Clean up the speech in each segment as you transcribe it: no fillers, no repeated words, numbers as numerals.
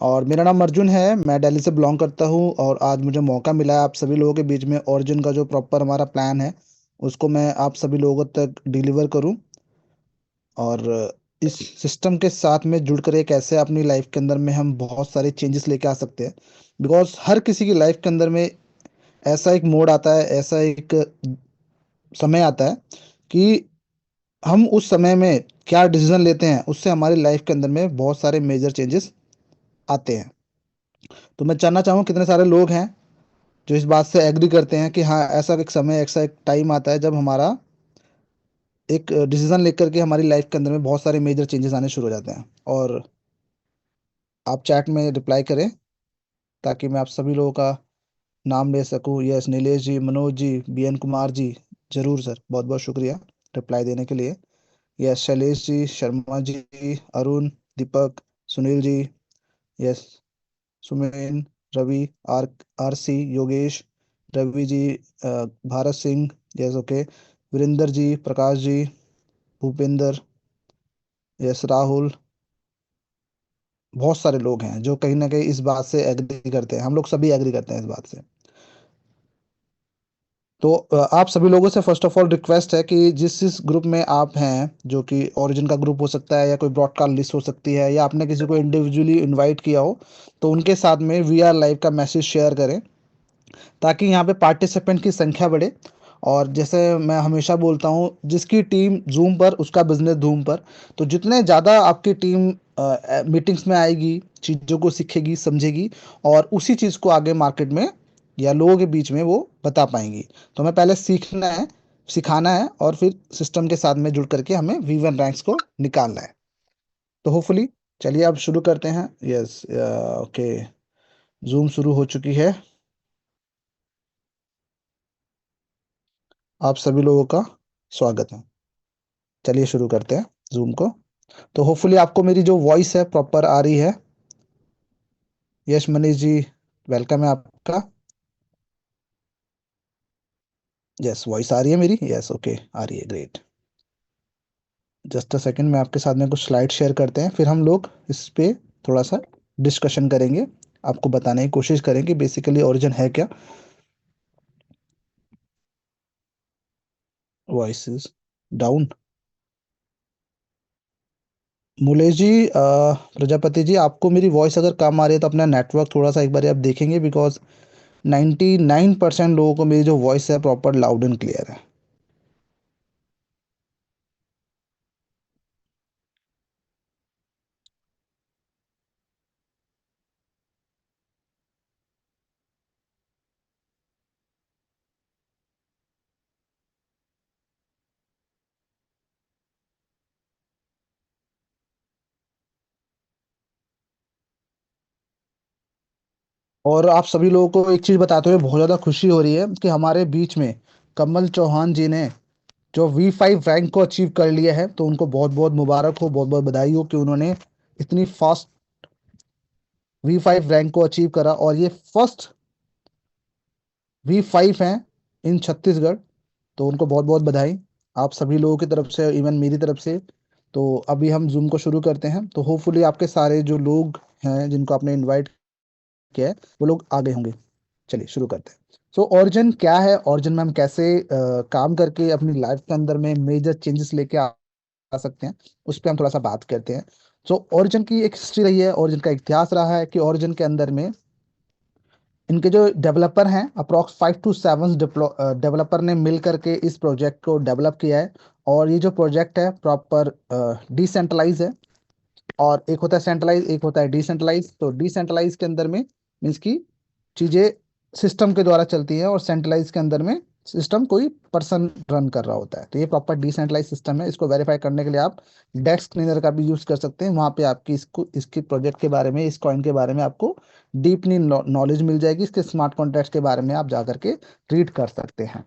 और मेरा नाम अर्जुन है, मैं दिल्ली से बिलोंग करता हूँ। और आज मुझे मौका मिला है आप सभी लोगों के बीच में ओरिजिन का जो प्रॉपर हमारा प्लान है उसको मैं आप सभी लोगों तक डिलीवर करूँ। और इस सिस्टम के साथ में जुड़कर एक ऐसे अपनी लाइफ के अंदर में हम बहुत सारे चेंजेस लेके आ सकते हैं। बिकॉज हर किसी की लाइफ के अंदर में ऐसा एक मोड आता है, ऐसा एक समय आता है कि हम उस समय में क्या डिसीजन लेते हैं उससे हमारी लाइफ के अंदर में बहुत सारे मेजर चेंजेस आते हैं। तो मैं जानना चाहूँ कितने सारे लोग हैं जो इस बात से एग्री करते हैं कि हाँ, ऐसा एक समय, ऐसा एक टाइम आता है जब हमारा एक डिसीजन लेकर के हमारी लाइफ के अंदर में बहुत सारे मेजर चेंजेस आने शुरू हो जाते हैं। और आप चैट में रिप्लाई करें ताकि मैं आप सभी लोगों का नाम ले सकूं। Yes, Nilesh ji, Manoj ji, BN Kumar ji. जरूर सर, बहुत बहुत शुक्रिया रिप्लाई देने के लिए। Yes, Shailesh ji, Sharma ji, Arun, Deepak, Sunil ji. Yes, Sumen, Ravi, R R C, Yogesh, Ravi ji, Bharat Singh. Yes, okay, Virendra ji, Prakash ji, Bhupendra. Yes, Rahul. बहुत सारे लोग हैं जो कहीं ना कहीं इस बात से एग्री करते हैं, हम लोग सभी एग्री करते हैं इस बात से। तो आप सभी लोगों से फर्स्ट ऑफ ऑल रिक्वेस्ट है कि जिस ग्रुप में आप हैं, जो कि ओरिजिन का ग्रुप हो सकता है या कोई ब्रॉडकास्ट लिस्ट हो सकती है या आपने किसी को इंडिविजुअली इनवाइट किया हो, तो उनके साथ में वी आर लाइव का मैसेज शेयर करें ताकि यहाँ पे पार्टिसिपेंट की संख्या बढ़े। और जैसे मैं हमेशा बोलता हूँ, जिसकी टीम जूम पर उसका बिजनेस धूम पर। तो जितने ज़्यादा आपकी टीम मीटिंग्स में आएगी, चीज़ों को सीखेगी, समझेगी और उसी चीज़ को आगे मार्केट में या लोगों के बीच में वो बता पाएंगी। तो हमें पहले सीखना है, सिखाना है और फिर सिस्टम के साथ में जुड़ करके हमें V1 रैंक्स को निकालना है। तो होपफुली, चलिए अब शुरू करते हैं। यस, ओके, जूम शुरू हो चुकी है। आप सभी लोगों का स्वागत है। चलिए शुरू करते हैं जूम को। तो होपफुली आपको मेरी जो वॉइस है प्रॉपर आ रही है। यश, मनीष जी, वेलकम है आपका। यस, वॉइस आ रही है मेरी। यस, ओके, आ रही है, ग्रेट। जस्ट अ सेकंड, मैं आपके साथ में कुछ स्लाइड शेयर करते हैं, फिर हम लोग इस पे थोड़ा सा डिस्कशन करेंगे। आपको बताने की कोशिश करेंगे बेसिकली ओरिजिन है क्या। Voice is down. Mulesh ji, Prajapati ji, आपको मेरी वॉइस अगर कम आ रही है तो अपना नेटवर्क थोड़ा सा एक बार आप देखेंगे। बिकॉज 99% लोगों को मेरी जो वॉइस है प्रॉपर लाउड एंड क्लियर है। और आप सभी लोगों को एक चीज बताते हुए बहुत ज्यादा खुशी हो रही है कि हमारे बीच में कमल चौहान जी ने जो V5 रैंक को अचीव कर लिया है। तो उनको बहुत बहुत मुबारक हो, बहुत बहुत बधाई हो कि उन्होंने इतनी फास्ट V5 रैंक को अचीव करा। और ये फर्स्ट V5 हैं इन छत्तीसगढ़। तो उनको बहुत बहुत बधाई आप सभी लोगों की तरफ से, इवन मेरी तरफ से। तो अभी हम जूम को शुरू करते हैं। तो होपफुली आपके सारे जो लोग हैं जिनको आपने इनवाइट किया है वो लोग आ गए होंगे। चलिए शुरू करते हैं। सो ऑरिजिन क्या है, ऑरिजिन में हम कैसे काम करके अपनी लाइफ के अंदर में मेजर चेंजेस लेके आ सकते हैं, उस पर हम थोड़ा सा बात करते हैं। सो ऑरिजिन की एक हिस्ट्री रही है, ऑरिजिन का इतिहास रहा है कि ऑरिजिन के अंदर में इनके जो डेवलपर हैं अप्रॉक्स 5 to 7 डेवलपर ने मिल करके इस प्रोजेक्ट को डेवलप किया है। और ये जो प्रोजेक्ट है प्रॉपर डिसेंट्रलाइज है। और एक होता है सेंट्रलाइज, एक होता है डिसेंट्रलाइज। तो डिसेंट्रलाइज के अंदर में मीन्स की चीजें सिस्टम के द्वारा चलती है और सेंट्रलाइज के अंदर में सिस्टम कोई पर्सन रन कर रहा होता है। तो ये प्रॉपर डिसेंट्रलाइज सिस्टम है। इसको वेरीफाई करने के लिए आप डेस्क क्लीनर का भी यूज कर सकते हैं। वहां पे आपकी इसको इसके प्रोजेक्ट के बारे में, इस कॉइन के बारे में आपको डीपली नॉलेज मिल जाएगी। इसके स्मार्ट कॉन्ट्रैक्ट्स के बारे में आप जा करके रीड कर सकते हैं।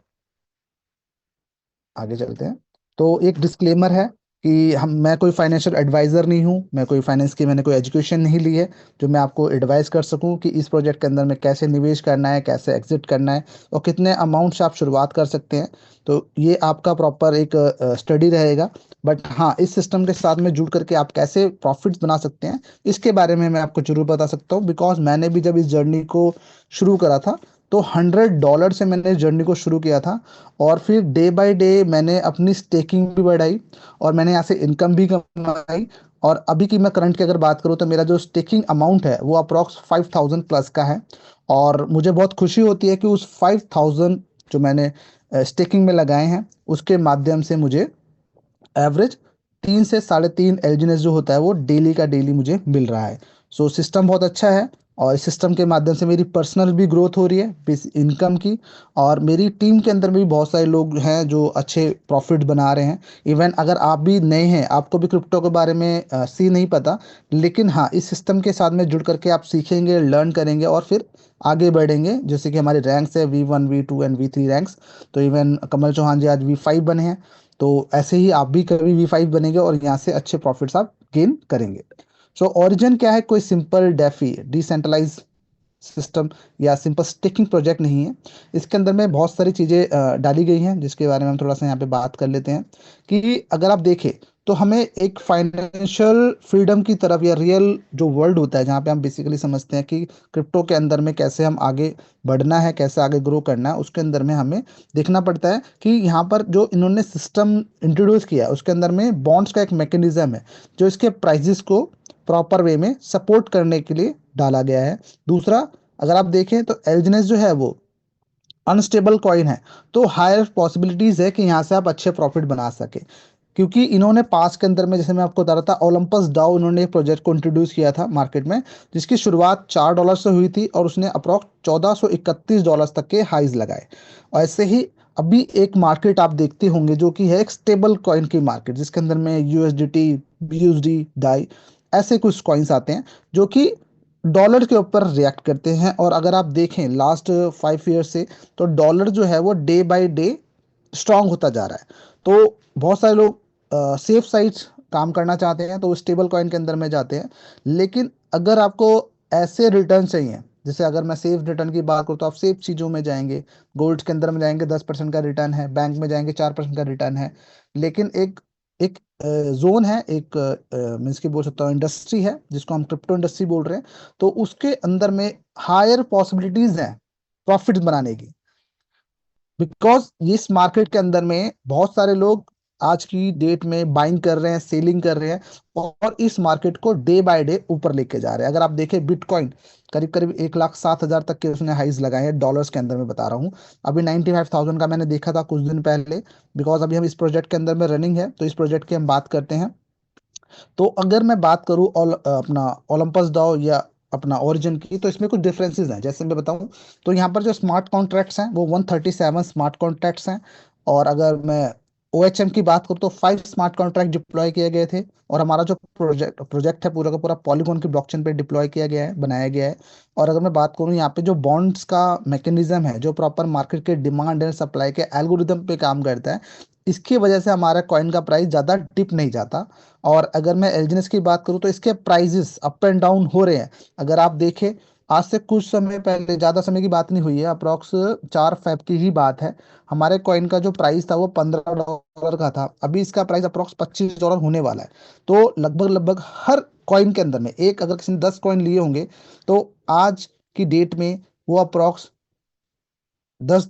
आगे चलते हैं। तो एक डिस्क्लेमर है कि मैं कोई फाइनेंशियल एडवाइजर नहीं हूँ, मैं कोई फाइनेंस की मैंने कोई एजुकेशन नहीं ली है जो मैं आपको एडवाइस कर सकूं कि इस प्रोजेक्ट के अंदर में कैसे निवेश करना है, कैसे एग्जिट करना है और कितने अमाउंट से आप शुरुआत कर सकते हैं। तो ये आपका प्रॉपर एक स्टडी रहेगा। बट हाँ, इस सिस्टम के साथ में जुड़ करके आप कैसे प्रॉफिट्स बना सकते हैं, इसके बारे में मैं आपको जरूर बता सकता हूँ। बिकॉज मैंने भी जब इस जर्नी को शुरू करा था, तो $100 से मैंने इस जर्नी को शुरू किया था। और फिर डे बाय डे मैंने अपनी स्टेकिंग भी बढ़ाई, और मैंने यहाँ से इनकम भी कमाई। और अभी की मैं करंट की अगर बात करूँ, तो मेरा जो स्टेकिंग अमाउंट है वो अप्रॉक्स 5000 प्लस का है। और मुझे बहुत खुशी होती है कि उस 5000 जो मैंने स्टेकिंग में लगाए हैं, उसके माध्यम से मुझे एवरेज 3 से 3.5 एलजीनेस जो होता है वो डेली का डेली मुझे मिल रहा है। सो सिस्टम बहुत अच्छा है, और इस सिस्टम के माध्यम से मेरी पर्सनल भी ग्रोथ हो रही है इनकम की। और मेरी टीम के अंदर भी बहुत सारे लोग हैं जो अच्छे प्रॉफिट बना रहे हैं। इवन अगर आप भी नए हैं, आपको भी क्रिप्टो के बारे में सी नहीं पता, लेकिन हाँ, इस सिस्टम के साथ में जुड़ करके आप सीखेंगे, लर्न करेंगे और फिर आगे बढ़ेंगे। जैसे कि हमारे रैंक्स है V1 V2 and V3 ranks. तो इवन कमल चौहान जी आज V5 बने हैं। तो ऐसे ही आप भी कभी V5 बनेंगे और यहाँ से अच्छे प्रॉफिट्स आप गेन करेंगे। सो ओरिजिन क्या है? कोई सिंपल डेफी डिसेंट्रलाइज सिस्टम या सिंपल स्टिकिंग प्रोजेक्ट नहीं है। इसके अंदर में बहुत सारी चीज़ें डाली गई हैं, जिसके बारे में हम थोड़ा सा यहाँ पे बात कर लेते हैं। कि अगर आप देखें, तो हमें एक फाइनेंशियल फ्रीडम की तरफ, या रियल जो वर्ल्ड होता है जहाँ पे हम बेसिकली समझते हैं कि क्रिप्टो के अंदर में कैसे हम आगे बढ़ना है, कैसे आगे ग्रो करना है, उसके अंदर में हमें देखना पड़ता है कि यहाँ पर जो इन्होंने सिस्टम इंट्रोड्यूस किया है उसके अंदर में बॉन्ड्स का एक मैकेनिज्म है, जो इसके प्राइजेस को प्रॉपर वे में सपोर्ट करने के लिए डाला गया है। दूसरा, अगर आप देखें तो एल्जिनेस जो है वो अनस्टेबल कॉइन है। तो हायर पॉसिबिलिटीज है कि यहाँ से आप अच्छे प्रॉफिट बना सके। क्योंकि इन्होंने पास के अंदर में, जैसे मैं आपको बता रहा था, ओलंपस डाउ इन्होंने एक प्रोजेक्ट को इंट्रोड्यूस किया था मार्केट में, जिसकी शुरुआत $4 से हुई थी और उसने अप्रॉक्स $1431 तक के हाइज लगाए। और ऐसे ही अभी एक मार्केट आप देखते होंगे जो कि है एक स्टेबल कॉइन की मार्केट, जिसके अंदर में USDT, BUSD, डाई, ऐसे कुछ कॉइन्स आते हैं जो कि डॉलर के ऊपर रिएक्ट करते हैं। और अगर आप देखें लास्ट 5 ईयर से, तो डॉलर जो है वो डे बाय डे स्ट्रांग होता जा रहा है। तो बहुत सारे लोग सेफ साइड्स काम करना चाहते हैं, तो वो स्टेबल कॉइन के अंदर में जाते हैं। लेकिन अगर आपको ऐसे रिटर्न चाहिए, जैसे अगर मैं सेफ रिटर्न की बात करूँ, तो आप सेफ चीज़ों में जाएंगे। गोल्ड के अंदर में जाएंगे, 10% का रिटर्न है। बैंक में जाएंगे, 4% का रिटर्न है। लेकिन एक एक जोन है, एक मीन्स की बोल सकता हूँ इंडस्ट्री है, जिसको हम क्रिप्टो इंडस्ट्री बोल रहे हैं। तो उसके अंदर में हायर पॉसिबिलिटीज हैं प्रॉफिट बनाने की। बिकॉज इस मार्केट के अंदर में बहुत सारे लोग आज की डेट में बाइंग कर रहे हैं, सेलिंग कर रहे हैं, और इस मार्केट को डे बाय डे ऊपर लेके जा रहे हैं। अगर आप देखें, बिटकॉइन करीब करीब 1,07,000 तक के उसने हाइज लगाए हैं, डॉलर्स के अंदर में बता रहा हूँ। अभी 95,000 का मैंने देखा था कुछ दिन पहले। बिकॉज अभी हम इस प्रोजेक्ट के अंदर में रनिंग है, तो इस प्रोजेक्ट की हम बात करते हैं। तो अगर मैं बात करूँ अपना ओलंपस डाउ या अपना ओरिजिन की, तो इसमें कुछ डिफरेंसेस हैं। जैसे मैं बताऊं, तो यहाँ पर जो स्मार्ट कॉन्ट्रैक्ट्स हैं वो 137 स्मार्ट कॉन्ट्रैक्ट्स हैं। और अगर मैं OHM की बात करूँ, तो 5 स्मार्ट कॉन्ट्रैक्ट डिप्लॉय किए गए थे। और हमारा जो प्रोजेक्ट प्रोजेक्ट है पूरा का पूरा पॉलीगॉन की ब्लॉकचेन पे डिप्लॉय किया गया है, बनाया गया है। और अगर मैं बात करूँ यहाँ पे जो बॉन्ड्स का मैकेनिज्म है, जो प्रॉपर मार्केट के डिमांड एंड सप्लाई के एल्गोरिदम पे काम करता है, इसकी वजह से हमारा कॉइन का प्राइस ज़्यादा डिप नहीं जाता। और अगर मैं एलजीनेस की बात करूं, तो इसके प्राइजेस अप एंड डाउन हो रहे हैं। अगर आप देखें, आज से कुछ समय पहले, ज़्यादा समय की बात नहीं हुई है, अप्रॉक्स 4 फेब की ही बात है, हमारे कॉइन का जो प्राइस था वो $15 का था। अभी इसका प्राइस अप्रॉक्स $25 होने वाला है। तो लगभग लगभग हर कॉइन के अंदर में, एक अगर किसी ने 10 कॉइन लिए होंगे, तो आज की डेट में वो अप्रॉक्स 10,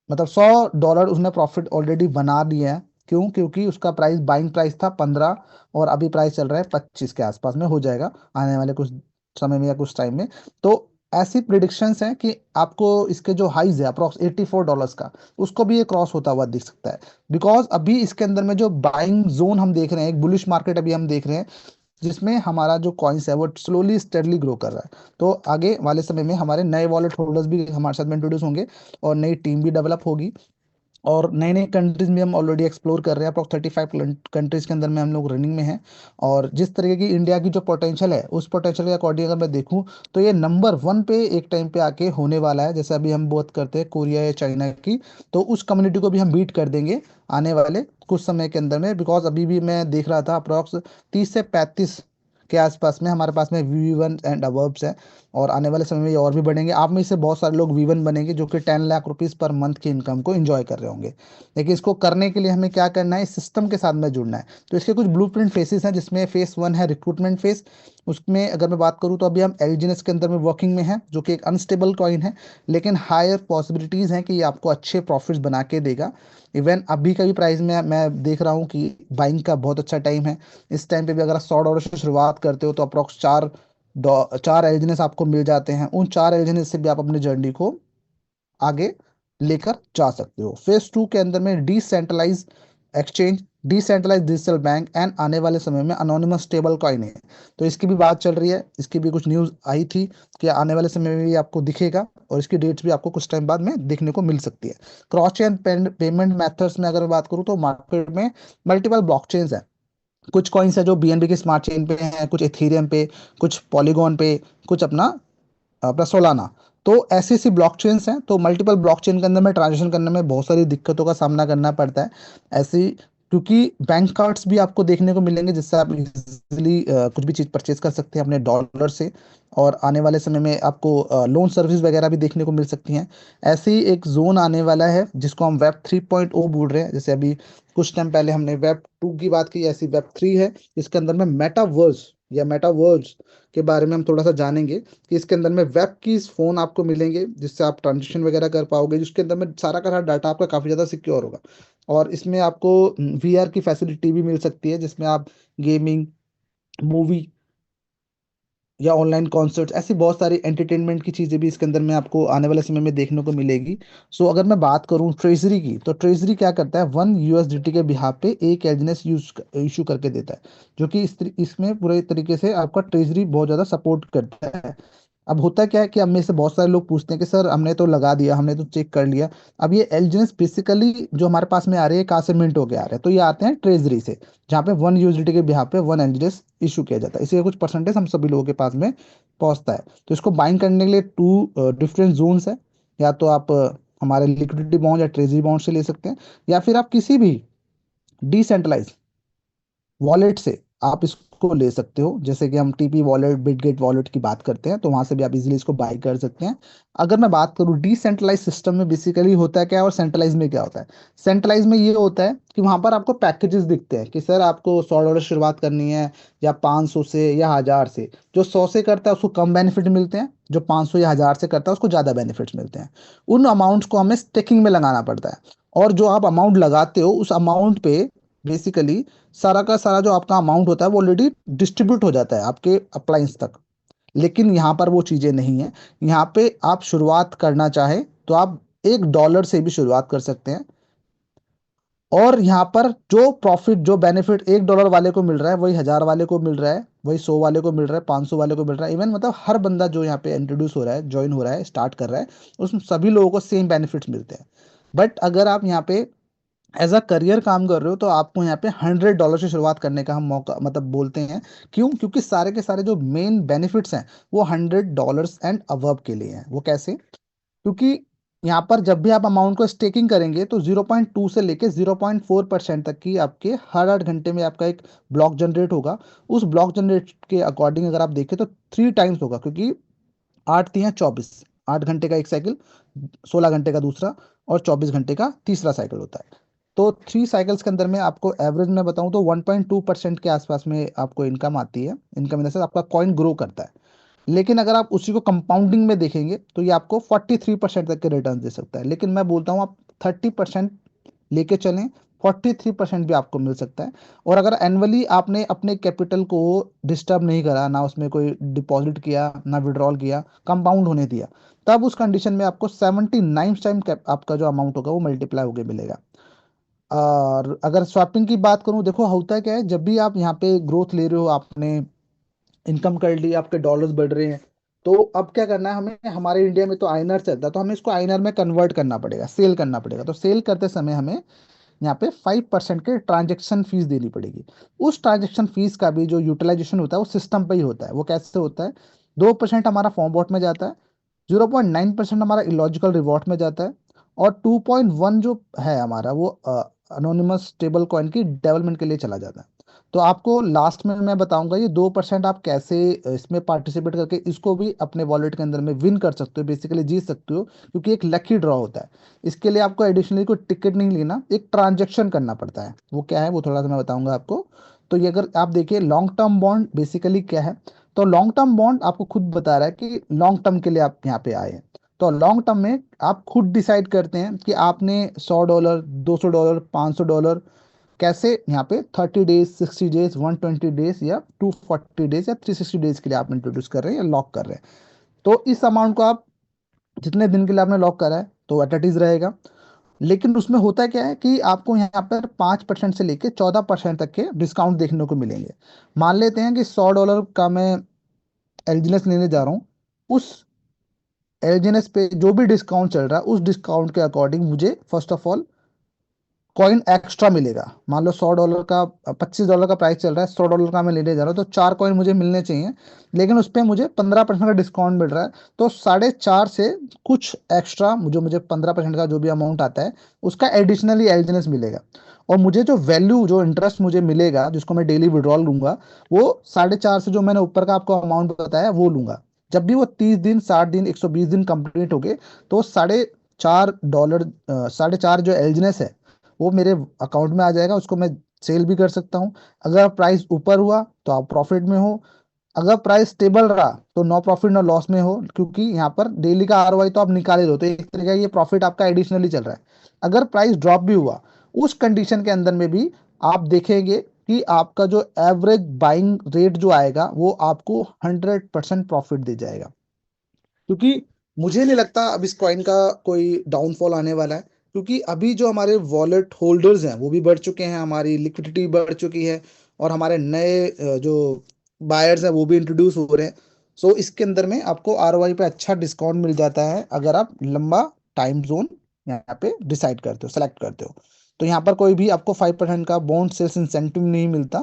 मतलब $100 उसने प्रॉफिट ऑलरेडी बना लिया है। क्यों? क्योंकि उसका प्राइस, बाइंग प्राइस था 15, और अभी प्राइस चल रहा है 25 के आसपास में हो जाएगा आने वाले कुछ समय में या कुछ टाइम में। तो ऐसी प्रिडिक्शंस हैं कि आपको इसके जो हाइज है अप्रॉक्स $84 का, उसको भी ये क्रॉस होता हुआ दिख सकता है। बिकॉज अभी इसके अंदर में जो बाइंग जोन हम देख रहे हैं, एक बुलिश मार्केट अभी हम देख रहे हैं, जिसमें हमारा जो कॉइन्स है वो स्लोली स्टेडली ग्रो कर रहा है। तो आगे वाले समय में हमारे नए वॉलेट होल्डर्स भी हमारे साथ में इंट्रोड्यूस होंगे, और नई टीम भी डेवलप होगी। और नई नई कंट्रीज में हम ऑलरेडी एक्सप्लोर कर रहे हैं। अप्रॉक्स 35 कंट्रीज के अंदर में हम लोग रनिंग में हैं। और जिस तरीके की इंडिया की जो पोटेंशियल है, उस पोटेंशियल के अकॉर्डिंग अगर मैं देखूं, तो ये नंबर 1 पे एक टाइम पे आके होने वाला है। जैसे अभी हम बात करते हैं कोरिया या चाइना की, तो उस कम्युनिटी को भी हम बीट कर देंगे आने वाले कुछ समय के अंदर में। बिकॉज अभी भी मैं देख रहा था अप्रॉक्स 30 से 35 के आसपास में हमारे पास में V1 एंड अवर्ब्स है, और आने वाले समय में ये और भी बढ़ेंगे। आप में से बहुत सारे लोग V1 बनेंगे जो कि 10 लाख रुपीज़ पर मंथ की इनकम को एंजॉय कर रहे होंगे। लेकिन इसको करने के लिए हमें क्या करना है, इस सिस्टम के साथ में जुड़ना है। तो इसके कुछ ब्लूप्रिंट फेसेस हैं, जिसमें फेस 1 है रिक्रूटमेंट फेस। उसमें अगर मैं बात करूँ तो अभी हम एलजीएनएस के अंदर में वर्किंग में हैं, जो कि एक अनस्टेबल कॉइन है, लेकिन हायर पॉसिबिलिटीज़ हैं कि ये आपको अच्छे प्रॉफिट्स बना के देगा। इवन अभी का भी प्राइस में मैं देख रहा हूँ कि बाइंग का बहुत अच्छा टाइम है। इस टाइम पे भी अगर आप $100 से शुरुआत करते हो तो अप्रॉक्स चार एलजीएनएस आपको मिल जाते हैं। उन चार एलजीएनएस से भी आप अपनी जर्नी को आगे लेकर जा सकते हो। फेज 2 के अंदर में decentralize exchange, decentralize digital bank and आने वाले समय में अनोनिमस स्टेबल कॉइन है। तो इसकी भी बात चल रही है, इसकी भी कुछ न्यूज़ आई थी कि आने वाले समय में ये आपको दिखेगा, और इसकी डेट्स भी आपको कुछ टाइम बाद में देखने को मिल सकती है। क्रॉस चेन पेमेंट मेथड्स में अगर मैं बात करूँ तो मार्केट में मल्टीपल ब्लॉकचेन्स है। कुछ कॉइन्स है जो बीएनबी के स्मार्ट चेन पे हैं, कुछ एथेरियम पे, कुछ पॉलीगॉन पे, कुछ अपना अपना सोलाना। तो ऐसी ऐसी ब्लॉकचेन्स हैं, तो मल्टीपल ब्लॉकचेन के अंदर में ट्रांजेक्शन करने में बहुत सारी दिक्कतों का सामना करना पड़ता है। ऐसी, क्योंकि बैंक कार्ड्स भी आपको देखने को मिलेंगे जिससे आप इजीली कुछ भी चीज़ परचेज कर सकते हैं अपने डॉलर से, और आने वाले समय में आपको लोन सर्विस वगैरह भी देखने को मिल सकती हैं। ऐसे ही एक जोन आने वाला है जिसको हम वेब 3.0 बोल रहे हैं। जैसे अभी कुछ टाइम पहले हमने वेब 2 की बात की, ऐसी वेब 3 है जिसके अंदर में मेटावर्स या मेटावर्स के बारे में हम थोड़ा सा जानेंगे, कि इसके अंदर में वेब कीज फोन आपको मिलेंगे जिससे आप ट्रांजेक्शन वगैरह कर पाओगे, जिसके अंदर में सारा का सारा डाटा आपका काफ़ी ज़्यादा सिक्योर होगा। और इसमें आपको VR की फैसिलिटी भी मिल सकती है, जिसमें आप गेमिंग, मूवी या ऑनलाइन कॉन्सर्ट्स, ऐसी बहुत सारी एंटरटेनमेंट की चीज़ें भी इसके अंदर में आपको आने वाले समय में देखने को मिलेगी। सो अगर मैं बात करूं ट्रेजरी की, तो ट्रेजरी क्या करता है, 1 USDT के बिहाफ पे एक एलजीएनएस यूज इशू करके देता है, जो कि इसमें पूरे तरीके से आपका ट्रेजरी बहुत ज़्यादा सपोर्ट करता है। अब होता क्या है कि अब में से बहुत सारे लोग पूछते हैं कि सर हमने तो लगा दिया, हमने तो चेक कर लिया, अब ये एलजीएनएस बेसिकली जो हमारे पास में आ रहे हैं कहाँ से मिंट होके आ रहे हैं, तो ये आते हैं ट्रेजरी से, जहाँ पे 1 USDT के बिहाफ पे 1 एलजीएनएस इशू किया जाता है। इसी का कुछ परसेंटेज हम सभी लोगों के पास में पहुंचता है। तो इसको बाइंड करने के लिए टू डिफरेंट जोन्स है। या तो आप हमारे लिक्विडिटी बॉन्ड या ट्रेजरी बॉन्ड से ले सकते हैं, या फिर आप किसी भी डिसेंट्रलाइज वॉलेट से आप इसको ले सकते हो। जैसे कि हम टीपी वॉलेट, बिटगेट वॉलेट की बात करते हैं, तो वहां से भी आप इजीली इसको बाई कर सकते हैं। अगर मैं बात करूं डिसेंट्रलाइज सिस्टम में बेसिकली होता है क्या है और सेंट्रलाइज में क्या होता है। सेंट्रलाइज में ये होता है कि वहां पर आपको पैकेजेस दिखते हैं कि सर आपको $100 शुरुआत करनी है, या 500 से, या 1000 से। जो 100 से करता है उसको कम बेनिफिट मिलते हैं, जो 500 या 1000 से करता है उसको ज़्यादा बेनिफिट्स मिलते हैं। उन अमाउंट्स को हमें स्टेकिंग में लगाना पड़ता है, और जो आप अमाउंट लगाते हो उस अमाउंट पे बेसिकली सारा का सारा जो आपका अमाउंट होता है वो ऑलरेडी डिस्ट्रीब्यूट हो जाता है आपके अप्लायंस तक। लेकिन यहाँ पर वो चीज़ें नहीं है। यहाँ पे आप शुरुआत करना चाहे तो आप $1 से भी शुरुआत कर सकते हैं, और यहाँ पर जो प्रॉफिट, जो बेनिफिट $1 वाले को मिल रहा है वही 1000 वाले को मिल रहा है, वही 100 वाले को मिल रहा है, 500 वाले को मिल रहा है। इवन मतलब हर बंदा जो यहाँ पे इंट्रोड्यूस हो रहा है, ज्वाइन हो रहा है, स्टार्ट कर रहा है, उस सभी लोगों को सेम बेनिफिट्स मिलते हैं। बट अगर आप यहाँ पे एज अ करियर काम कर रहे हो तो आपको यहाँ पे $100 से शुरुआत करने का हम मौका मतलब बोलते हैं। क्यों? क्योंकि सारे के सारे जो मेन बेनिफिट्स हैं वो $100 एंड अबव के लिए हैं। वो कैसे? क्योंकि यहाँ पर जब भी आप अमाउंट को स्टेकिंग करेंगे तो 0.2 से लेके 0.4% तक की आपके हर 8 घंटे में आपका एक ब्लॉक जनरेट होगा। उस ब्लॉक जनरेट के अकॉर्डिंग अगर आप देखें तो 3 टाइम्स होगा, क्योंकि 8 3 या 24, 8 घंटे का एक साइकिल, 16 घंटे का दूसरा, और 24 घंटे का तीसरा साइकिल होता है। तो 3 साइकिल्स के अंदर में आपको एवरेज में बताऊं तो 1.2% के आसपास में आपको इनकम आती है। इनकम इन द सेंस आपका कॉइन ग्रो करता है। लेकिन अगर आप उसी को कंपाउंडिंग में देखेंगे तो ये आपको 43% तक के रिटर्न दे सकता है। लेकिन मैं बोलता हूँ आप 30% लेके चलें, 43% भी आपको मिल सकता है। और अगर एनुअली आपने अपने कैपिटल को डिस्टर्ब नहीं करा, ना उसमें कोई डिपॉजिट किया, ना विड्रॉल किया, कंपाउंड होने दिया, तब उस कंडीशन में आपको 79 टाइम आपका जो अमाउंट होगा वो मल्टीप्लाई होके मिलेगा। और अगर स्वैपिंग की बात करूं, देखो होता क्या है, जब भी आप यहाँ पे ग्रोथ ले रहे हो, आपने इनकम कर ली, आपके डॉलर्स बढ़ रहे हैं, तो अब क्या करना है हमें, हमारे इंडिया में तो आईएनआर चलता है, तो हमें इसको आईएनआर में कन्वर्ट करना पड़ेगा, सेल करना पड़ेगा। तो सेल करते समय हमें यहाँ पे 5% के ट्रांजेक्शन फीस देनी पड़ेगी। उस ट्रांजेक्शन फीस का भी जो यूटिलाइजेशन होता है वो सिस्टम पे ही होता है। वो कैसे होता है? 2% हमारा फॉर्म बॉट में जाता है, 0.9% हमारा इलॉजिकल रिवॉर्ड में जाता है, और 2.1 जो है हमारा वो अनोनिमस स्टेबल कॉइन की डेवलपमेंट के लिए चला जाता है। तो आपको लास्ट में मैं बताऊंगा ये 2% आप कैसे इसमें पार्टिसिपेट करके इसको भी अपने वॉलेट के अंदर में विन कर सकते हो, बेसिकली जीत सकते हो, क्योंकि एक लकी ड्रॉ होता है। इसके लिए आपको एडिशनली कोई टिकट नहीं लेना, एक ट्रांजेक्शन करना पड़ता है। वो क्या है वो थोड़ा सा मैं बताऊंगा आपको। तो ये अगर आप देखिए लॉन्ग टर्म बॉन्ड बेसिकली क्या है, तो लॉन्ग टर्म बॉन्ड आपको खुद बता रहा है कि लॉन्ग टर्म के लिए आप यहाँ पे आए हैं। तो लॉन्ग टर्म में आप खुद डिसाइड करते हैं कि आपने $100, $200, $500 कैसे यहाँ पे 30 डेज, 60 डेज, 120 डेज या 240 डेज या 360 डेज के लिए आप इंट्रोड्यूस कर रहे हैं या लॉक कर रहे हैं। तो इस अमाउंट को आप जितने दिन के लिए आपने लॉक करा है तो एट इज रहेगा। लेकिन उसमें होता क्या है कि आपको यहाँ पर 5% से लेके 14% तक के डिस्काउंट देखने को मिलेंगे। मान लेते हैं कि $100 का मैं एलजीएनएस लेने जा रहा हूँ, उस एलजीएनएस पे जो भी डिस्काउंट चल रहा है उस डिस्काउंट के अकॉर्डिंग मुझे first of all coin extra मिलेगा। मान लो $100 का, $25 का प्राइस चल रहा है, $100 का मैं लेने जा रहा हूँ, तो 4 कॉइन मुझे मिलने चाहिए। लेकिन उस पर मुझे 15% का डिस्काउंट मिल रहा है, तो 4.5 से कुछ एक्स्ट्रा जो मुझे 15% का जो भी अमाउंट आता है उसका एडिशनली एलजीएनएस मिलेगा। और मुझे जो वैल्यू जो इंटरेस्ट मुझे मिलेगा जिसको मैं डेली विड्रॉल लूंगा, वो 4.5 से जो मैंने ऊपर का आपको अमाउंट बताया वो लूंगा। जब भी वो 30 दिन, 60 दिन, 120 दिन कंप्लीट हो गए, तो $4.5, 4.5 जो एलजीएनएस है वो मेरे अकाउंट में आ जाएगा। उसको मैं सेल भी कर सकता हूँ। अगर प्राइस ऊपर हुआ तो आप प्रॉफिट में हो, अगर प्राइस स्टेबल रहा तो नो प्रॉफिट नो लॉस में हो, क्योंकि यहाँ पर डेली का आरओआई तो आप निकाल ही दो, तो एक तरीके का ये प्रॉफिट आपका एडिशनली चल रहा है। अगर प्राइस ड्रॉप भी हुआ उस कंडीशन के अंदर में भी आप देखेंगे कि आपका जो एवरेज बाइंग रेट जो आएगा वो आपको 100% प्रॉफिट दे जाएगा। क्योंकि मुझे नहीं लगता अब इस कॉइन का कोई डाउनफॉल आने वाला है, क्योंकि अभी जो हमारे वॉलेट होल्डर्स हैं वो भी बढ़ चुके हैं, हमारी लिक्विडिटी बढ़ चुकी है, और हमारे नए जो बायर्स हैं वो भी इंट्रोड्यूस हो रहे हैं। सो इसके अंदर में आपको आरओआई पे अच्छा डिस्काउंट मिल जाता है अगर आप लंबा टाइम जोन यहाँ पे डिसाइड करते हो, सेलेक्ट करते हो। तो यहाँ पर कोई भी आपको 5% का बॉन्ड सेल्स इंसेंटिव नहीं मिलता,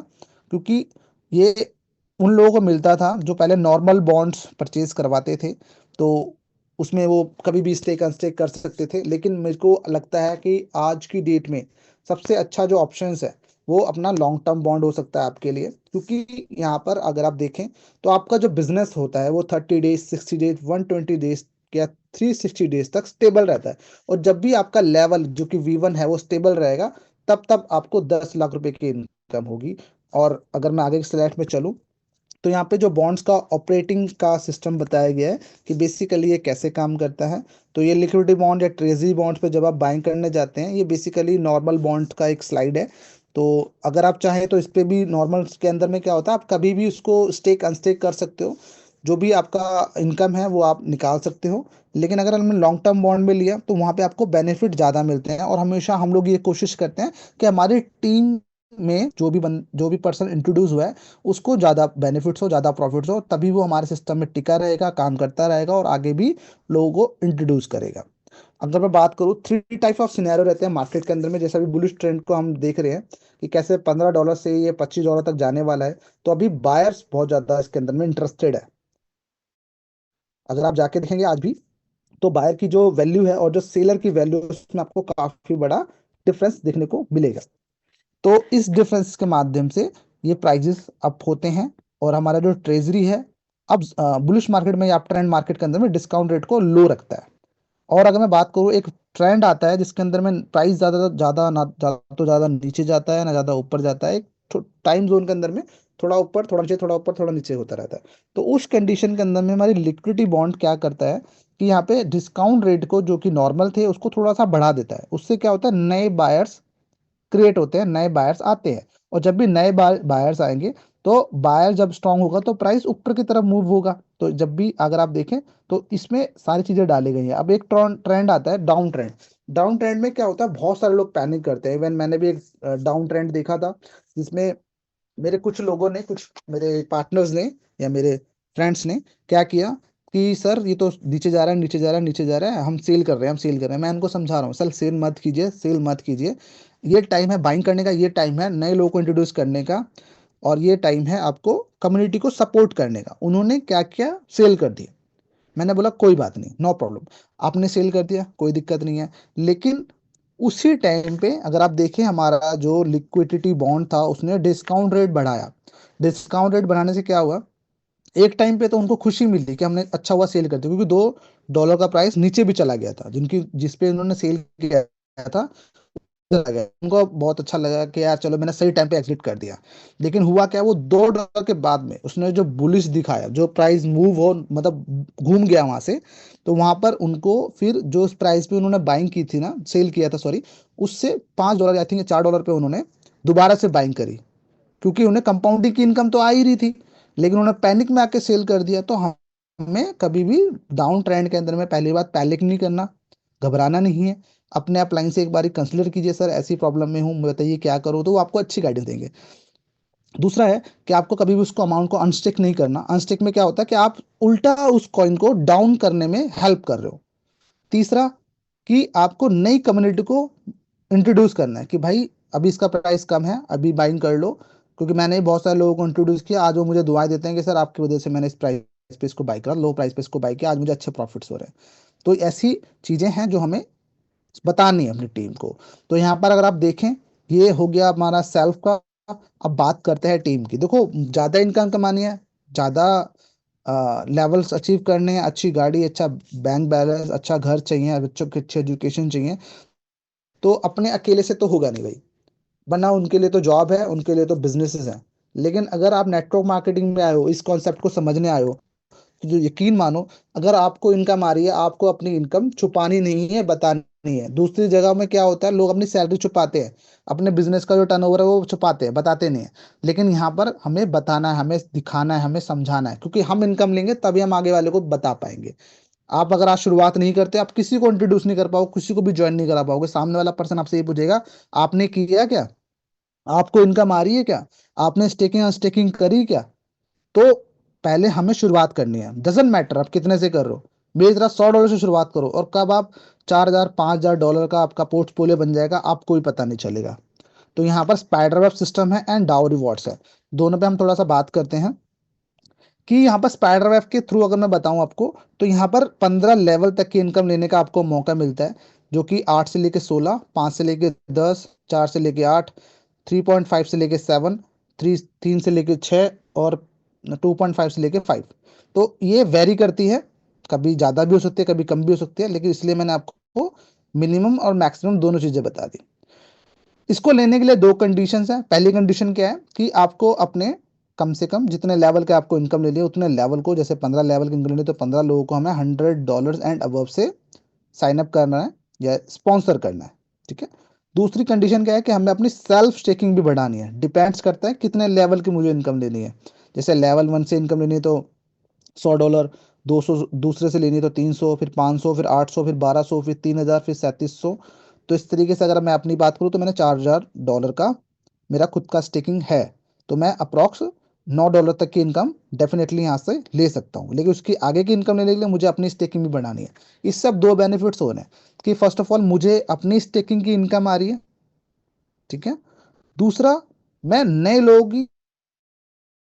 क्योंकि ये उन लोगों को मिलता था जो पहले नॉर्मल बॉन्ड्स परचेज करवाते थे। तो उसमें वो कभी भी स्टेक अनस्टेक कर सकते थे। लेकिन मेरे को लगता है कि आज की डेट में सबसे अच्छा जो ऑप्शंस है वो अपना लॉन्ग टर्म बॉन्ड हो सकता है आपके लिए, क्योंकि यहाँ पर अगर आप देखें तो आपका जो बिजनेस होता है वो 30 डेज, 60 डेज, 120 डेज या 360 डेज तक स्टेबल रहता है। और जब भी आपका लेवल जो कि V1 है वो स्टेबल रहेगा, तब तब आपको 10 लाख रुपए की इनकम होगी। और अगर मैं आगे के स्लाइड में चलूँ तो यहाँ पे जो बॉन्ड्स का ऑपरेटिंग का सिस्टम बताया गया है कि बेसिकली ये कैसे काम करता है। तो ये लिक्विडिटी बॉन्ड या ट्रेजरी बॉन्ड्स पे जब आप बाइंग करने जाते हैं, ये बेसिकली नॉर्मल बॉन्ड का एक स्लाइड है। तो अगर आप चाहें तो इस पे भी नॉर्मल के अंदर में क्या होता है, आप कभी भी उसको स्टेक अनस्टेक कर सकते हो, जो भी आपका इनकम है वो आप निकाल सकते हो। लेकिन अगर हमने लॉन्ग टर्म बॉन्ड में लिया तो वहाँ पे आपको बेनिफिट ज़्यादा मिलते हैं। और हमेशा हम लोग ये कोशिश करते हैं कि हमारी टीम में जो भी पर्सन इंट्रोड्यूस हुआ है उसको ज़्यादा बेनिफिट्स हो, ज़्यादा प्रॉफिट्स हो, तभी वो हमारे सिस्टम में टिका रहेगा, काम करता रहेगा और आगे भी लोगों को इंट्रोड्यूस करेगा। अगर मैं बात करूँ, 3 टाइप ऑफ सिनेरियो रहते हैं मार्केट के अंदर में। जैसे अभी बुलिश ट्रेंड को हम देख रहे हैं कि कैसे $15 से ये $25 तक जाने वाला है, तो अभी बायर्स बहुत ज़्यादा इसके अंदर में इंटरेस्टेड है। अगर आप जाके देखेंगे आज भी, तो बायर की जो वैल्यू है और जो सेलर की वैल्यू है उसमें आपको काफ़ी बड़ा डिफरेंस देखने को मिलेगा। तो इस डिफरेंस के माध्यम से ये प्राइजेस अप होते हैं। और हमारा जो ट्रेजरी है अब बुलिश मार्केट में या ट्रेंड मार्केट के अंदर में डिस्काउंट रेट को लो रखता है। और अगर मैं बात करूँ, एक ट्रेंड आता है जिसके अंदर में प्राइस ज़्यादा ज़्यादा ना ज़्यादा तो ज़्यादा नीचे जाता है ना ज़्यादा ऊपर जाता है, एक टाइम जोन के अंदर में थोड़ा ऊपर थोड़ा नीचे, थोड़ा ऊपर थोड़ा नीचे होता रहता है। तो उस कंडीशन के अंदर में हमारी लिक्विडिटी बॉन्ड क्या करता है कि यहाँ पे डिस्काउंट रेट को जो कि नॉर्मल थे उसको थोड़ा सा बढ़ा देता है। उससे क्या होता है, नए बायर्स क्रिएट होते हैं, नए बायर्स आते हैं। और जब भी नए बायर्स आएंगे तो बायर जब स्ट्रांग होगा तो प्राइस ऊपर की तरफ मूव होगा। तो जब भी अगर आप देखें तो इसमें सारी चीजें डाली गई हैं। अब एक ट्रेंड आता है डाउन ट्रेंड। डाउन ट्रेंड में क्या होता है, बहुत सारे लोग पैनिक करते हैं। इवन मैंने भी एक डाउन ट्रेंड देखा था जिसमें मेरे कुछ लोगों ने, कुछ मेरे पार्टनर्स ने या मेरे फ्रेंड्स ने क्या किया कि सर ये तो नीचे जा रहा है, नीचे जा रहा है, नीचे जा रहा है, हम सेल कर रहे हैं, हम सेल कर रहे हैं। मैं उनको समझा रहा हूँ, सर सेल मत कीजिए, सेल मत कीजिए। ये टाइम है बाइंग करने का, ये टाइम है नए लोगों को इंट्रोड्यूस करने का, और ये टाइम है आपको कम्युनिटी को सपोर्ट करने का। उन्होंने क्या किया, सेल कर दिया। मैंने बोला कोई बात नहीं, नो प्रॉब्लम, आपने सेल कर दिया, कोई दिक्कत नहीं है। लेकिन उसी टाइम पे अगर आप देखें हमारा जो लिक्विडिटी बॉन्ड था उसने डिस्काउंट रेट बढ़ाया। डिस्काउंट रेट बढ़ाने से क्या हुआ, एक टाइम पे तो उनको खुशी मिली कि हमने अच्छा हुआ सेल करते, क्योंकि $2 का प्राइस नीचे भी चला गया था, जिनकी जिस पे उन्होंने सेल किया था लगा, उनको बहुत अच्छा लगा कि यार चलो मैंने सही टाइम पे एग्जिट कर दिया। लेकिन हुआ क्या, वो $2 के बाद में उसने जो बुलिश दिखाया, जो प्राइस मूव हो मतलब घूम गया वहां से, तो वहां पर उनको फिर जो उस प्राइस पे उन्होंने बाइंग की थी ना, सेल किया था सॉरी, उससे $5 आई थिंक $4 पे उन्होंने दोबारा से बाइंग करी, क्योंकि उन्हें कंपाउंडिंग की इनकम तो आ ही रही थी। लेकिन उन्होंने पैनिक में आके सेल कर दिया। तो हमें कभी भी डाउन ट्रेंड के अंदर में पहली बात पैनिक नहीं करना, घबराना नहीं है। अपने आप लाइन से एक बार कंसिडर कीजिए, सर ऐसी प्रॉब्लम में हूँ बताइए क्या करूँ, तो वो आपको अच्छी गाइडेंस देंगे। दूसरा है कि आपको कभी भी उसको अमाउंट को अनस्टिक नहीं करना। अनस्टिक में क्या होता है कि आप उल्टा उस कॉइन को डाउन करने में हेल्प कर रहे हो। तीसरा कि आपको नई कम्युनिटी को इंट्रोड्यूस करना है कि भाई अभी इसका प्राइस कम है, अभी बाइंग कर लो। क्योंकि मैंने बहुत सारे लोगों को इंट्रोड्यूस किया, आज वो मुझे दुआएं देते हैं कि सर आपकी वजह से मैंने इस प्राइस पे इसको बाई करा, लो प्राइस पे इसको बाई किया, आज मुझे अच्छे प्रॉफिट्स हो रहे हैं। तो ऐसी चीजें हैं जो हमें बतानी है अपनी टीम को। तो यहाँ पर अगर आप देखें, ये हो गया हमारा सेल्फ का। अब बात करते हैं टीम की। देखो, ज्यादा इनकम कमानी है, ज्यादा लेवल्स अचीव करने हैं, अच्छी गाड़ी, अच्छा बैंक बैलेंस, अच्छा घर चाहिए, बच्चों की अच्छी एजुकेशन चाहिए, तो अपने अकेले से तो होगा नहीं भाई। वरना उनके लिए तो जॉब है, उनके लिए तो बिजनेसेस हैं। लेकिन अगर आप नेटवर्क मार्केटिंग में आए हो, इस कॉन्सेप्ट को समझने आए हो, तो जो यकीन मानो, अगर आपको इनकम आ रही है, आपको अपनी इनकम छुपानी नहीं है, बतानी है। दूसरी जगह में क्या होता है, लोग अपनी सैलरी छुपाते हैं, अपने बिजनेस का जो टर्नओवर है वो छुपाते हैं, बताते नहीं है। लेकिन यहाँ पर हमें बताना है, हमें दिखाना है, हमें समझाना है, क्योंकि हम इनकम लेंगे तभी हम आगे वाले को बता पाएंगे। आप अगर आज शुरुआत नहीं करते, आप किसी को इंट्रोड्यूस नहीं कर पाओगे, किसी को भी ज्वाइन नहीं करा पाओगे, सामने वाला पर्सन आपसे ये पूछेगा आपने किया क्या, आपको इनकम आ रही है क्या, आपने स्टेकिंग अनस्टेकिंग करी क्या। तो पहले हमें शुरुआत करनी है, डजेंट मैटर आप कितने से कर रहे हो। मेरी तरह $100 से शुरुआत करो, और कब आप 4,000 $5,000 का आपका पोर्टफोलियो बन जाएगा आपको भी पता नहीं चलेगा। तो यहाँ पर स्पाइडर वेब सिस्टम है एंड डाउ रिवॉर्ड्स है, दोनों पे हम थोड़ा सा बात करते हैं। कि यहाँ पर स्पाइडर वेब के थ्रू अगर मैं बताऊं आपको, तो यहाँ पर 15 लेवल तक की इनकम लेने का आपको मौका मिलता है, जो कि 8 से लेके 16, 5 से लेके 10, 4 से लेके 8, 3.5 से लेके 7, 3 से लेके 6, और 2.5 से लेके 5। तो ये वेरी करती है, कभी ज़्यादा भी हो सकती है, कभी कम भी हो सकती है, लेकिन इसलिए मैंने आपको मिनिमम और मैक्सिमम दोनों चीज़ें बता दी। इसको लेने के लिए दो कंडीशंस हैं। पहली कंडीशन क्या है कि आपको अपने कम से कम जितने लेवल के आपको इनकम लेनी है उतने लेवल को, जैसे 15 लेवल की इनकम लेनी है तो 15 लोगों को हमें $100 एंड अबव से साइन अप करना है या स्पॉन्सर करना है। ठीक है। दूसरी कंडीशन क्या है कि हमें अपनी सेल्फ स्टेकिंग भी बढ़ानी है। डिपेंड्स करता है कितने लेवल की मुझे इनकम लेनी है। जैसे लेवल 1 से इनकम लेनी है तो $100, 200 दूसरे से लेनी है तो 300, फिर 500, फिर 800, फिर 1200, फिर 3,000, फिर 3700। तो इस तरीके से अगर मैं अपनी बात करूँ तो मैंने $4,000 का मेरा खुद का स्टेकिंग है। तो मैं अप्रॉक्स $9 तक की इनकम डेफिनेटली यहाँ से ले सकता हूँ। लेकिन उसकी आगे की इनकम लेने के लिए मुझे अपनी स्टेकिंग भी बढ़ानी है। इस सब दो बेनिफिट्स हो रहे हैं कि फर्स्ट ऑफ ऑल मुझे अपनी स्टेकिंग की इनकम आ रही है। ठीक है। दूसरा, मैं नए लोगों की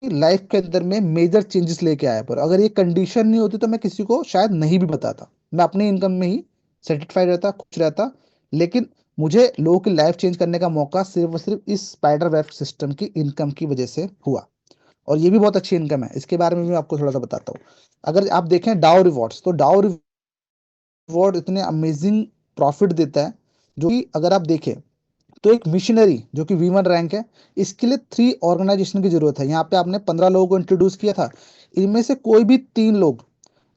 लाइफ के अंदर में मेजर चेंजेस लेके आया। पर अगर ये कंडीशन नहीं होती तो मैं किसी को शायद नहीं भी बताता, मैं अपनी इनकम में ही सेटिस्फाइड रहता, खुश रहता। लेकिन मुझे लोगों की लाइफ चेंज करने का मौका सिर्फ और सिर्फ इस स्पाइडर वेब सिस्टम की इनकम की वजह से हुआ। और ये भी बहुत अच्छी इनकम है, इसके बारे में भी मैं आपको थोड़ा सा बताता हूँ। अगर आप देखें डाउ रिवॉर्ड्स, तो डाउ रिवॉर्ड इतने अमेजिंग प्रॉफिट देता है, जो कि अगर आप देखें तो एक मिशनरी जो कि V1 रैंक है, इसके लिए 3 ऑर्गेनाइजेशन की जरूरत है। यहाँ पे आपने 15 लोगों को इंट्रोड्यूस किया था, इनमें से कोई भी 3 लोग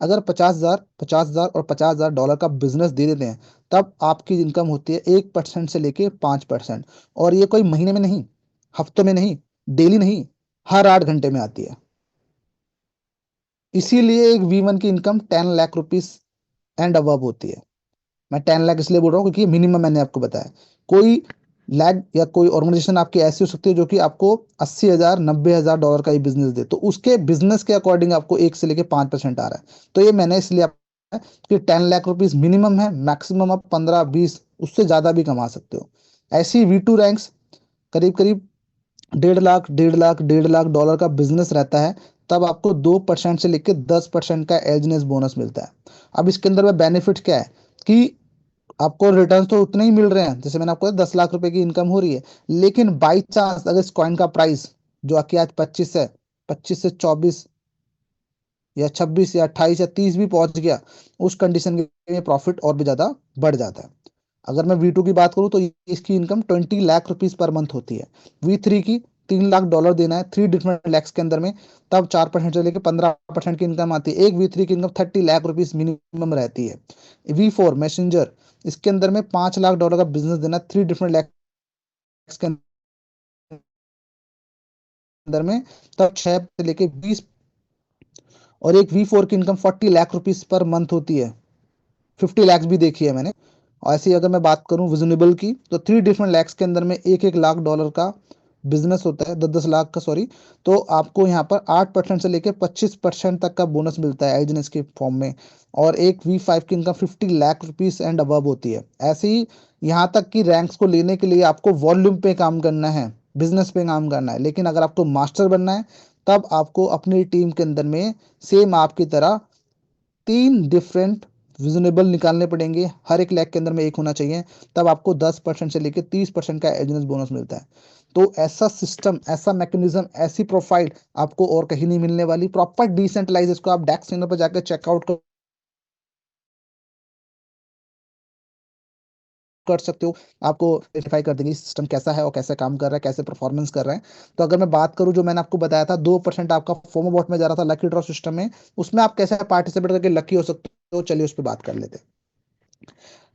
अगर 50,000, 50,000 और $50,000 का बिजनेस दे देते हैं, तब आपकी इनकम होती है 1% से लेके 5%। और ये कोई महीने में नहीं, हफ्तों में नहीं, डेली नहीं, हर 8 घंटे में आती है। इसीलिए एक V1 की income 10 lakh rupees and above होती है। मैं 10 लाख इसलिए बोल रहा हूँ क्योंकि मिनिमम मैंने आपको बताया। कोई लैग या कोई ऑर्गेनाइजेशन आपकी ऐसी हो सकती है जो कि आपको 80,000, $90,000 का ही बिजनेस दे, तो उसके बिजनेस के अकॉर्डिंग आपको 1 से लेके 5% आ रहा है। तो ये मैंने इसलिए कि 10 लाख रुपीज मिनिमम है, मैक्सिमम आप 15-20 उससे ज्यादा भी कमा सकते हो। ऐसी V2 रैंक्स करीब करीब 1.5 लाख, 1.5 लाख, $1.5 लाख का बिजनेस रहता है, तब आपको 2% से लेकर 10% का एजनेस बोनस मिलता है। अब इसके अंदर में बेनिफिट क्या है कि आपको रिटर्न तो उतने ही मिल रहे हैं, जैसे मैंने आपको 10 लाख रुपए की इनकम हो रही है, लेकिन बाई चांस अगर इस कॉइन का प्राइस जो आके आज 25 है, 25 से 24 या 26 या 28 या 30 भी पहुंच गया, उस कंडीशन में प्रॉफिट और भी ज्यादा बढ़ जाता है। अगर मैं V2 की बात करूं तो इसकी income 20 lakh rupees per month होती है। V3 की $3 लाख देना है 3 डिफरेंट लैक्स के अंदर में, तब 4% से लेकर 15% की इनकम आती है। एक V3 की इनकम 30 लाख रुपीज मिनिमम रहती है। V4 मैसेंजर, इसके अंदर में $5 लाख का बिजनेस देना 3 डिफरेंट लैक्स के अंदर में, तब 6 से लेके 20। और एक V4 की income 40 lakh rupees per month होती है, 50 लैक्स भी देखी है मैंने। और ऐसे ही अगर मैं बात करूं विजनेबल की, तो 3 डिफरेंट लैक्स के अंदर में $1 लाख का बिजनेस होता है, 10-10 लाख का, सॉरी। तो आपको यहाँ पर 8% से लेकर 25% तक का बोनस मिलता है एजनेस के फॉर्म में। और एक V5 की income 50 lakh rupees and above होती है। ऐसे ही यहाँ तक कि रैंक्स को लेने के लिए आपको वॉल्यूम पे काम करना है, बिजनेस पे काम करना है, लेकिन अगर आपको मास्टर बनना है, तब आपको अपनी टीम के अंदर में सेम आपकी तरह 3 डिफरेंट विजनेबल निकालने पड़ेंगे, हर एक लैख के अंदर में एक होना चाहिए, तब आपको 10% से लेकर 30% का एजनेस बोनस मिलता है। तो ऐसा सिस्टम, ऐसा मैकेनिज्म, ऐसी प्रोफाइल आपको और कहीं नहीं मिलने वाली, प्रॉपर डिसेंट्रलाइज। इसको आप डेक्स चैनल पर जाकर चेकआउट कर सकते हो, आपको वेरीफाई कर देंगे सिस्टम कैसा है और कैसे काम कर रहा है, कैसे परफॉर्मेंस कर रहा है। तो अगर मैं बात करूं, जो मैंने आपको बताया था 2% आपका फोमो बॉट में जा रहा था लकी ड्रॉ सिस्टम में, उसमें आप कैसे पार्टिसिपेट करके लकी हो सकते हो, चलिए उस पर बात कर लेते हैं।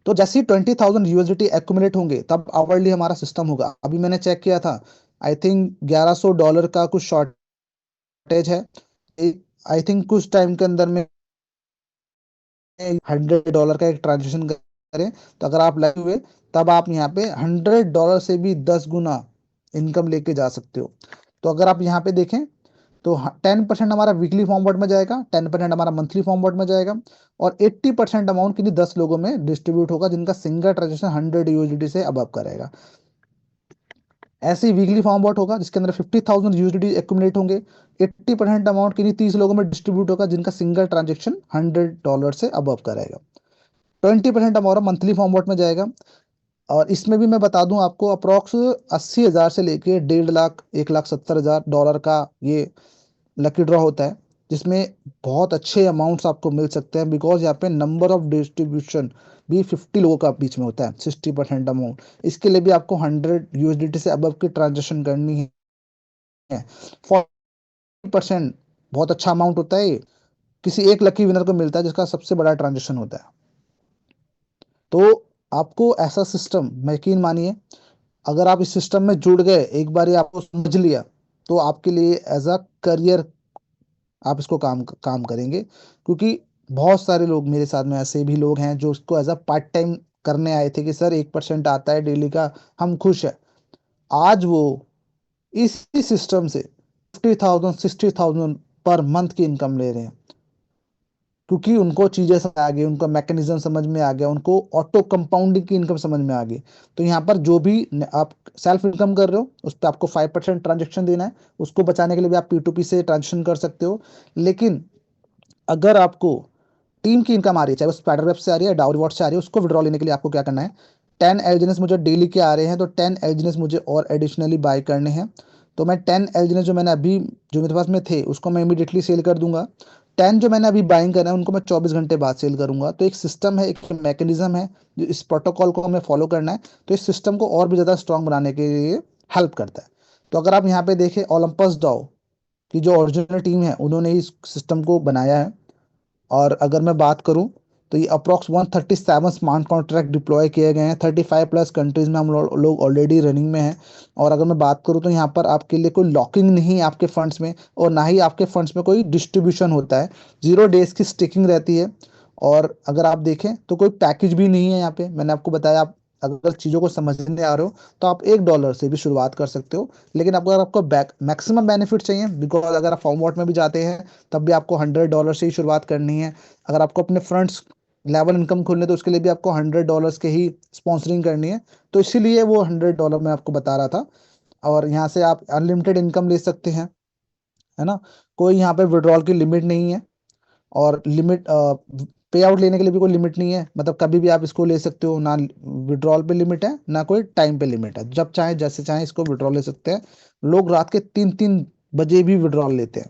तो जैसे ही 20,000 USDT एक्यूमुलेट होंगे, तब आवरली हमारा सिस्टम होगा। अभी मैंने चेक किया था, आई थिंक $1100 का कुछ शॉर्टेज है। आई थिंक कुछ टाइम के अंदर में $100 का एक ट्रांजेक्शन करें, तो अगर आप लगे हुए, तब आप यहाँ पे $100 से भी 10 गुना इनकम लेके जा सकते हो। तो अगर आप यहाँ पे देखें, तो 10% हमारा वीकली फॉर्मेट में जाएगा, 10% हमारा मंथली फॉर्मेट में जाएगा, और 80% अमाउंट किन्हीं 10 लोगों में डिस्ट्रीब्यूट होगा, जिनका सिंगल ट्रांजेक्शन 100 USDT से अबव करेगा। ऐसे ही वीकली फॉर्मेट होगा, जिसके अंदर 50,000 USDT एक्यूमुलेट होंगे, 80% अमाउंट किन्हीं 30 लोगों में डिस्ट्रीब्यूट होगा, जिनका सिंगल ट्रांजेक्शन $100 से अबव करेगा। 20% हमारा मंथली फॉर्मेट में जाएगा। और इसमें भी मैं बता दूं आपको, अप्रोक्स 80,000 से लेके 1.5 लाख, 1,70,000 का ये लकी ड्रॉ होता है, जिसमें बहुत अच्छे अमाउंट्स आपको मिल सकते हैं, बिकॉज यहाँ पे नंबर ऑफ डिस्ट्रीब्यूशन भी 50 लोगों का बीच में होता है, 60% अमाउंट। इसके लिए भी आपको 100 USDT से अबव की ट्रांजेक्शन करनी है। 40% बहुत अच्छा अमाउंट होता है ये, किसी एक लकी विनर को मिलता है, जिसका सबसे बड़ा ट्रांजेक्शन होता है। तो आपको ऐसा सिस्टम, यकीन मानिए, अगर आप इस सिस्टम में जुड़ गए, एक बार ये आपको समझ लिया, तो आपके लिए एज अ करियर आप इसको काम काम करेंगे। क्योंकि बहुत सारे लोग मेरे साथ में ऐसे भी लोग हैं जो इसको एज अ पार्ट टाइम करने आए थे, कि सर 1% आता है डेली का, हम खुश है। आज वो इसी सिस्टम से 50,000 60,000 पर मंथ की इनकम ले रहे हैं, क्योंकि उनको चीजें समझ आ गई, उनका मैकेनिज्म समझ में आ गया, उनको ऑटो कंपाउंडिंग की इनकम समझ में आ गई। तो यहाँ पर जो भी आप सेल्फ इनकम कर रहे हो, उस पर आपको 5% ट्रांजेक्शन देना है। उसको बचाने के लिए भी आप P2P से ट्रांजेक्शन कर सकते हो। लेकिन अगर आपको टीम की इनकम आ रही है, चाहे वो स्पाइडर वेब से आ रही है, डाउरी वॉट से आ रही है, उसको विड्रॉ लेने के लिए आपको क्या करना है, 10 एलजीनेस मुझे डेली के आ रहे हैं, तो 10 एलजीनेस मुझे और एडिशनली बाय करने हैं। तो मैं 10 एलजीनेस जो मैंने अभी, जो मेरे पास में थे, उसको मैं इमीडिएटली सेल कर दूंगा। 10 जो मैंने अभी बाइंग करा है, उनको मैं 24 घंटे बाद सेल करूंगा। तो एक सिस्टम है, एक मैकेनिज्म है, जो इस प्रोटोकॉल को हमें फॉलो करना है। तो इस सिस्टम को और भी ज़्यादा स्ट्रांग बनाने के लिए हेल्प करता है। तो अगर आप यहाँ पे देखें, ओलंपस डाओ की जो ओरिजिनल टीम है, उन्होंने इस सिस्टम को बनाया है। और अगर मैं बात करूं, तो ये अप्रॉक्स 137 स्मार्ट कॉन्ट्रैक्ट डिप्लॉय किए गए हैं, 35+ कंट्रीज में हम लोग ऑलरेडी रनिंग में हैं। और अगर मैं बात करूं, तो यहाँ पर आपके लिए कोई लॉकिंग नहीं है आपके फंड्स में, और ना ही आपके फंड्स में कोई डिस्ट्रीब्यूशन होता है। 0 डेज की स्टिकिंग रहती है। और अगर आप देखें, तो कोई पैकेज भी नहीं है यहाँ पे, मैंने आपको बताया। आप अगर चीज़ों को समझने आ रहे हो, तो आप $1 से भी शुरुआत कर सकते हो। लेकिन अगर आपको बैक मैक्सिमम बेनिफिट चाहिए, बिकॉज अगर आप फॉर्म वॉट में भी जाते हैं, तब भी आपको $100 से ही शुरुआत करनी है। अगर आपको अपने फ्रेंड्स लेवल इनकम खोलने, तो उसके लिए भी आपको $100 के ही स्पॉन्सरिंग करनी है। तो इसीलिए वो $100 मैं आपको बता रहा था। और यहाँ से आप अनलिमिटेड इनकम ले सकते हैं, है ना। कोई यहाँ पे विड्रॉल की लिमिट नहीं है। और लिमिट पे आउट लेने के लिए भी कोई लिमिट नहीं है, मतलब कभी भी आप इसको ले सकते हो, ना विड्रॉल पे लिमिट है ना कोई टाइम पे लिमिट है, जब चाहे जैसे चाहे इसको विड्रॉल ले सकते हैं। लोग रात के 3-3 बजे भी विड्रॉल लेते हैं,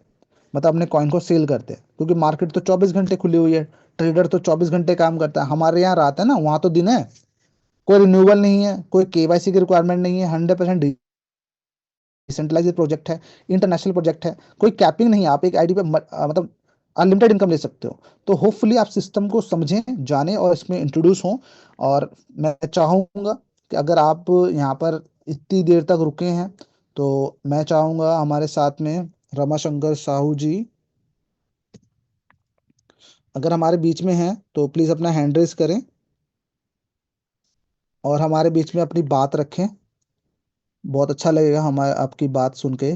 मतलब अपने कॉइन को सेल करते हैं, क्योंकि मार्केट तो 24 घंटे खुली हुई है। ट्रेडर तो 24 घंटे काम करता है, हमारे यहाँ रात है ना, वहाँ तो दिन है। कोई रिन्यूअल नहीं है, कोई केवाईसी की रिक्वायरमेंट नहीं है, 100% डिसेंट्रलाइज प्रोजेक्ट है, इंटरनेशनल प्रोजेक्ट है, कोई कैपिंग नहीं है, आप एक आईडी पे मतलब अनलिमिटेड इनकम ले सकते हो। तो होपफुली आप सिस्टम को समझें, जानें और इसमें इंट्रोड्यूस हों। और मैं चाहूँगा कि अगर आप यहाँ पर इतनी देर तक रुके हैं, तो मैं चाहूँगा हमारे साथ में रमाशंकर साहू जी अगर हमारे बीच में हैं तो प्लीज़ अपना हैंड रेज करें और हमारे बीच में अपनी बात रखें। बहुत अच्छा लगेगा हमारे आपकी बात सुन के।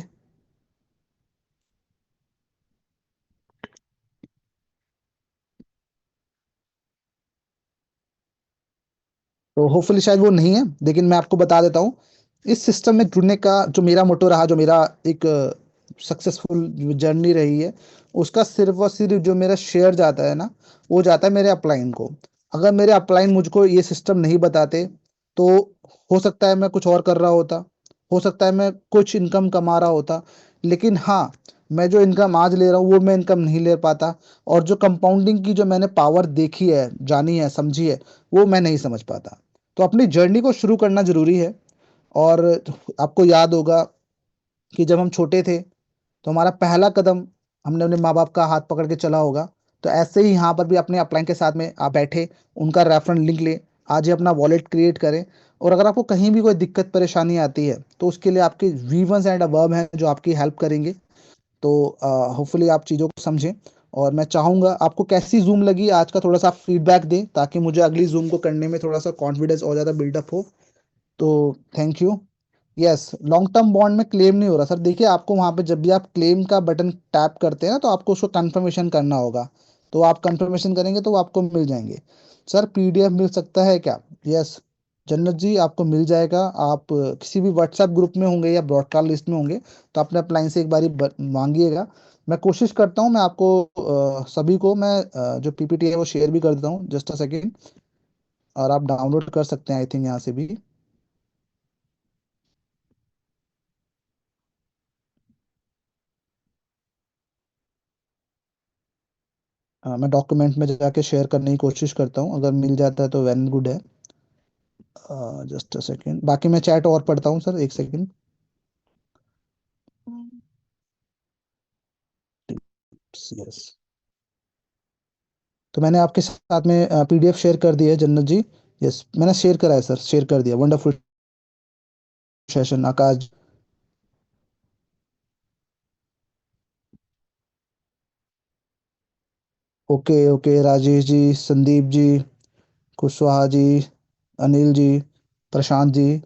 तो होपफुली शायद वो नहीं है, लेकिन मैं आपको बता देता हूँ, इस सिस्टम में जुड़ने का जो मेरा मोटो रहा, जो मेरा एक सक्सेसफुल जर्नी रही है, उसका सिर्फ और सिर्फ जो मेरा शेयर जाता है ना, वो जाता है मेरे अपलाइन को। अगर मेरे अपलाइन मुझको ये सिस्टम नहीं बताते, तो हो सकता है मैं कुछ और कर रहा होता, हो सकता है मैं कुछ इनकम कमा रहा होता, लेकिन हाँ, मैं जो इनकम आज ले रहा हूँ वो मैं इनकम नहीं ले पाता। और जो कंपाउंडिंग की जो मैंने पावर देखी है, जानी है, समझी है, वो मैं नहीं समझ पाता। तो अपनी जर्नी को शुरू करना ज़रूरी है। और आपको याद होगा कि जब हम छोटे थे, तो हमारा पहला कदम हमने अपने माँ बाप का हाथ पकड़ के चला होगा। तो ऐसे ही यहाँ पर भी अपने अपलाइन के साथ में आप बैठे, उनका रेफरेंस लिंक ले, आज ही अपना वॉलेट क्रिएट करें। और अगर आपको कहीं भी कोई दिक्कत परेशानी आती है, तो उसके लिए आपके वीवंस एंड अबव हैं जो आपकी हेल्प करेंगे। तो होपफुली आप चीज़ों को समझें। और मैं चाहूँगा आपको कैसी जूम लगी आज का, थोड़ा सा फीडबैक दें, ताकि मुझे अगली जूम को करने में थोड़ा सा कॉन्फिडेंस और ज़्यादा बिल्डअप हो। तो thank you. Yes, long term bond में क्लेम नहीं हो रहा सर। देखिए, आपको वहाँ पे जब भी आप क्लेम का बटन टैप करते हैं ना, तो आपको उसको कंफर्मेशन करना होगा। तो आप कंफर्मेशन करेंगे तो वो आपको मिल जाएंगे। सर पीडीएफ मिल सकता है क्या? यस, जन्नत जी आपको मिल जाएगा। आप किसी भी व्हाट्सएप ग्रुप में होंगे या ब्रॉडकास्ट लिस्ट में होंगे, तो अपने अपलाइन से एक बारी मांगिएगा। मैं कोशिश करता हूँ, मैं आपको सभी को मैं जो पीपीटी है वो शेयर भी कर देता हूँ, जस्ट अ सेकेंड। और आप डाउनलोड कर सकते हैं आई थिंक यहाँ से भी। मैं डॉक्यूमेंट में जाके शेयर करने की कोशिश करता हूँ, अगर मिल जाता है तो वेरी गुड है। जस्ट अ सेकेंड, बाकी मैं चैट और पढ़ता हूँ सर, एक सेकेंड। यस, तो मैंने आपके साथ में पीडीएफ शेयर कर दी है जन्नत जी। यस, मैंने शेयर करा है सर, शेयर कर दिया। Wonderful session Akash. Okay okay, Rajesh ji, Sandeep ji, Kushwaha ji, Anil ji, Prashant ji,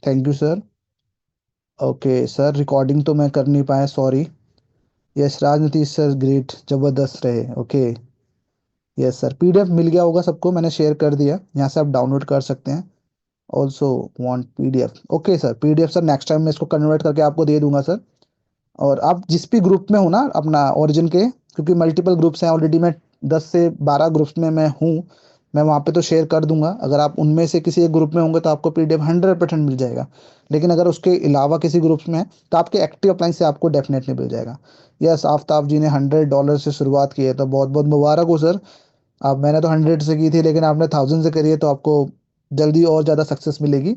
thank you sir. Okay sir, recording तो मैं कर नहीं पाया, सॉरी। यस, राजनीति सर ग्रेट, जबरदस्त रहे। ओके, यस सर, पीडीएफ मिल गया होगा सबको, मैंने शेयर कर दिया, यहाँ से आप डाउनलोड कर सकते हैं। Also want PDF? Okay sir, PDF sir next time मैं इसको कन्वर्ट करके आपको दे दूंगा सर। और आप जिस भी ग्रुप में हो ना अपना ओरिजिन के, क्योंकि मल्टीपल ग्रुप्स हैं ऑलरेडी, मैं 10 से 12 ग्रुप्स में मैं हूँ, मैं वहाँ पे तो शेयर कर दूंगा। अगर आप उनमें से किसी एक ग्रुप में होंगे तो आपको पीडीएफ 100% मिल जाएगा। लेकिन अगर उसके अलावा किसी ग्रुप्स में है, तो आपके एक्टिव अप्लाइन से आपको डेफिनेटली मिल जाएगा। यस, आफ्ताब जी ने $100 से शुरुआत की है, तो बहुत बहुत मुबारक हो सर। आप, मैंने तो 100 से की थी, लेकिन आपने 1000 से करी है, तो आपको जल्दी और ज़्यादा सक्सेस मिलेगी।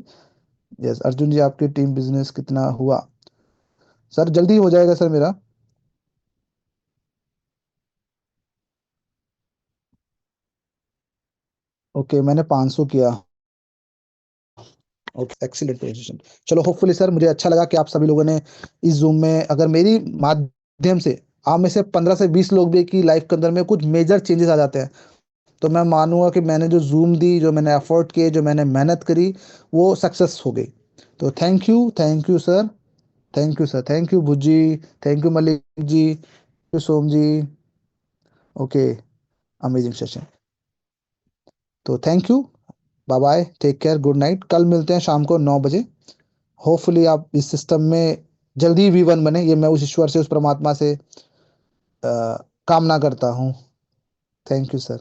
यस, अर्जुन जी आपकी टीम बिजनेस कितना हुआ? सर जल्दी हो जाएगा सर मेरा। ओके, मैंने 500 किया। Okay, excellent position. चलो, होपफुली सर मुझे अच्छा लगा कि आप सभी लोगों ने इस जूम में, अगर मेरी माध्यम से आप में से 15 से 20 लोग भी की लाइफ के अंदर में कुछ मेजर चेंजेस आ जाते हैं, तो मैं मानूंगा कि मैंने जो जूम दी, जो मैंने एफर्ट किए, जो मैंने मेहनत करी, वो सक्सेस हो गई। तो thank you sir. Thank you sir, thank you Bhuji, thank you Malik ji, thank you Som ji. Okay, amazing session. तो thank you, bye bye, take care, good night. कल मिलते हैं शाम को 9 बजे। होपफुली आप इस सिस्टम में जल्दी V1 बने, ये मैं उस ईश्वर से, उस परमात्मा से कामना करता हूँ। Thank you sir.